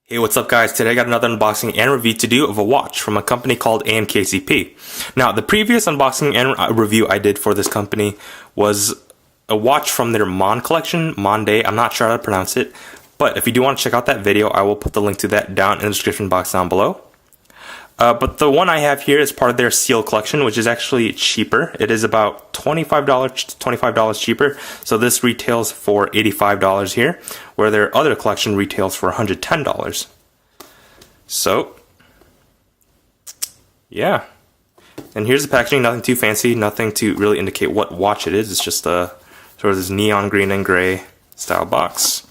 Hey, what's up guys? Today I got another unboxing and review to do of a watch from a company called AMKCP. Now, the previous unboxing and review I did for this company was a watch from their Mon collection, Monday. I'm not sure how to pronounce it, but if you do want to check out that video, I will put the link to that down in the description box down below. But the one I have here is part of their Ciel collection, which is actually cheaper. It is about $25 cheaper. So this retails for $85 here, where their other collection retails for $110. So, yeah. And here's the packaging. Nothing too fancy. Nothing to really indicate what watch it is. It's just a sort of this neon green and gray style box.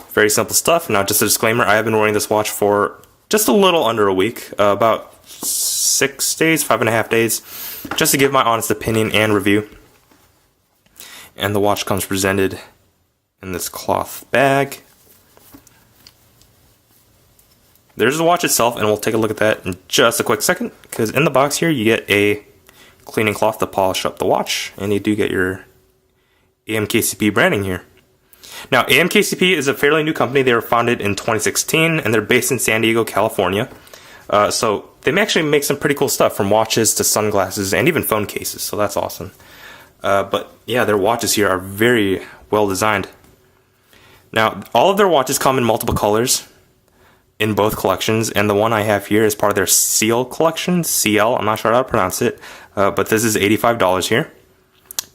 Very simple stuff. Now, just a disclaimer: I have been wearing this watch for just a little under a week, about 6 days, 5.5 days, just to give my honest opinion and review. And the watch comes presented in this cloth bag. There's the watch itself, and we'll take a look at that in just a quick second, because in the box here you get a cleaning cloth to polish up the watch, and you do get your AMKCP branding here. Now, AMKCP is a fairly new company. They were founded in 2016, and they're based in San Diego, California. So they actually make some pretty cool stuff, from watches to sunglasses and even phone cases, so that's awesome. But yeah, their watches here are very well designed. Now, all of their watches come in multiple colors in both collections, and the one I have here is part of their Ciel collection, Ciel, I'm not sure how to pronounce it, but this is $85 here.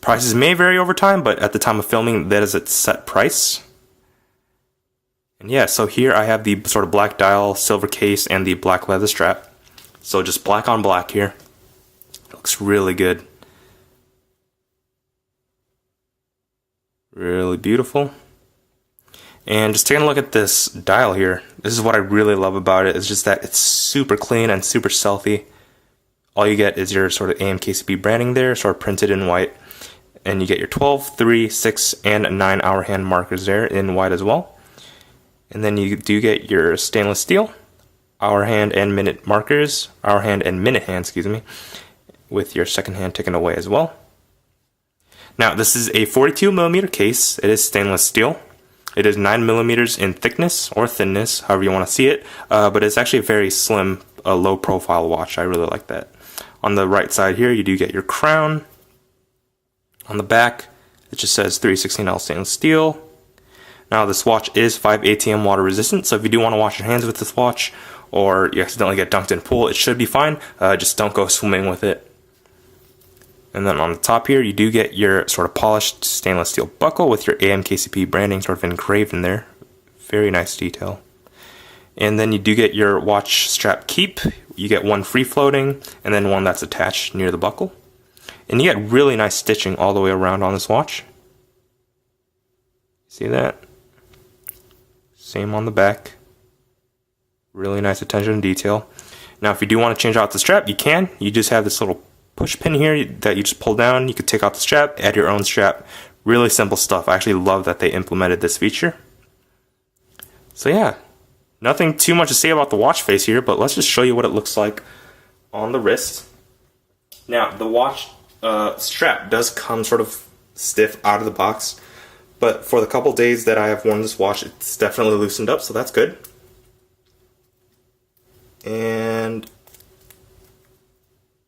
Prices may vary over time, but at the time of filming, that is its set price. And yeah, so here I have the sort of black dial, silver case, and the black leather strap. So just black on black here. Looks really good. Really beautiful. And just taking a look at this dial here, this is what I really love about it. It's just that it's super clean and super stealthy. All you get is your sort of AMKCP branding there, sort of printed in white. And you get your 12, 3, 6, and 9 hour hand markers there in white as well. And then you do get your stainless steel hour hand and minute markers, hour hand and minute hand, excuse me, with your second hand taken away as well. Now, this is a 42mm case. It is stainless steel. It is 9mm in thickness or thinness, however you want to see it, but it's actually a very slim, low profile watch. I really like that. On the right side here, you do get your crown. On the back, it just says 316L stainless steel. Now, this watch is 5 ATM water resistant, so if you do want to wash your hands with this watch, or you accidentally get dunked in a pool, it should be fine. Just don't go swimming with it. And then on the top here, you do get your sort of polished stainless steel buckle with your AMKCP branding sort of engraved in there. Very nice detail. And then you do get your watch strap keep. You get one free floating, and then one that's attached near the buckle. And you get really nice stitching all the way around on this watch. See that? Same on the back. Really nice attention to detail. Now, if you do want to change out the strap, you can. You just have this little push pin here that you just pull down. You can take out the strap, add your own strap. Really simple stuff. I actually love that they implemented this feature. So yeah, nothing too much to say about the watch face here, but let's just show you what it looks like on the wrist. Now, the watch strap does come sort of stiff out of the box, but for the couple days that I have worn this watch, it's definitely loosened up, so that's good. And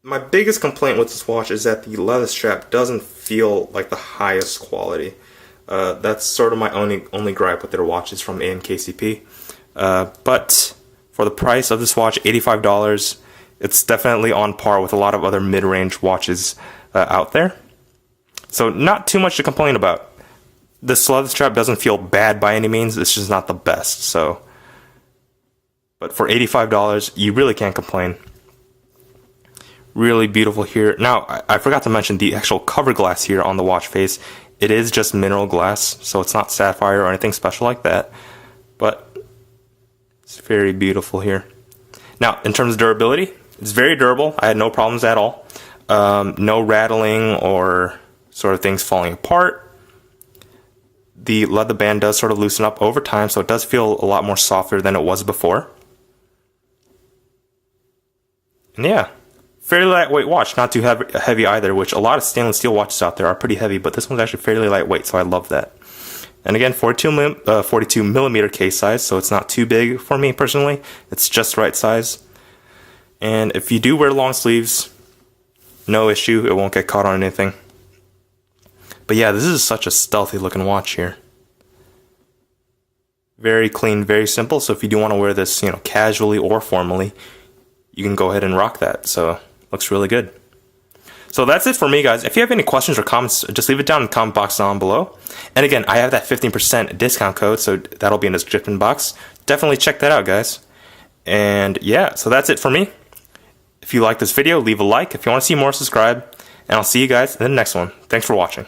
my biggest complaint with this watch is that the leather strap doesn't feel like the highest quality. That's sort of my only gripe with their watches from AMKCP. But for the price of this watch, $85, it's definitely on par with a lot of other mid-range watches out there. So not too much to complain about. This leather strap doesn't feel bad by any means. It's just not the best. So, but for $85, you really can't complain. Really beautiful here. Now, I forgot to mention the actual cover glass here on the watch face. It is just mineral glass, so it's not sapphire or anything special like that. But it's very beautiful here. Now, in terms of durability, it's very durable. I had no problems at all. No rattling or sort of things falling apart. The leather band does sort of loosen up over time, so it does feel a lot more softer than it was before. And yeah, fairly lightweight watch, not too heavy either, which a lot of stainless steel watches out there are pretty heavy, but this one's actually fairly lightweight, so I love that. And again, 42 millimeter case size, so it's not too big for me personally. It's just right size. And if you do wear long sleeves, no issue, it won't get caught on anything. But yeah, this is such a stealthy looking watch here. Very clean, very simple. So if you do want to wear this, casually or formally, you can go ahead and rock that. So looks really good. So that's it for me, guys. If you have any questions or comments, just leave it down in the comment box down below. And again, I have that 15% discount code, so that'll be in the description box. Definitely check that out, guys. And yeah, so that's it for me. If you like this video, leave a like. If you want to see more, subscribe. And I'll see you guys in the next one. Thanks for watching.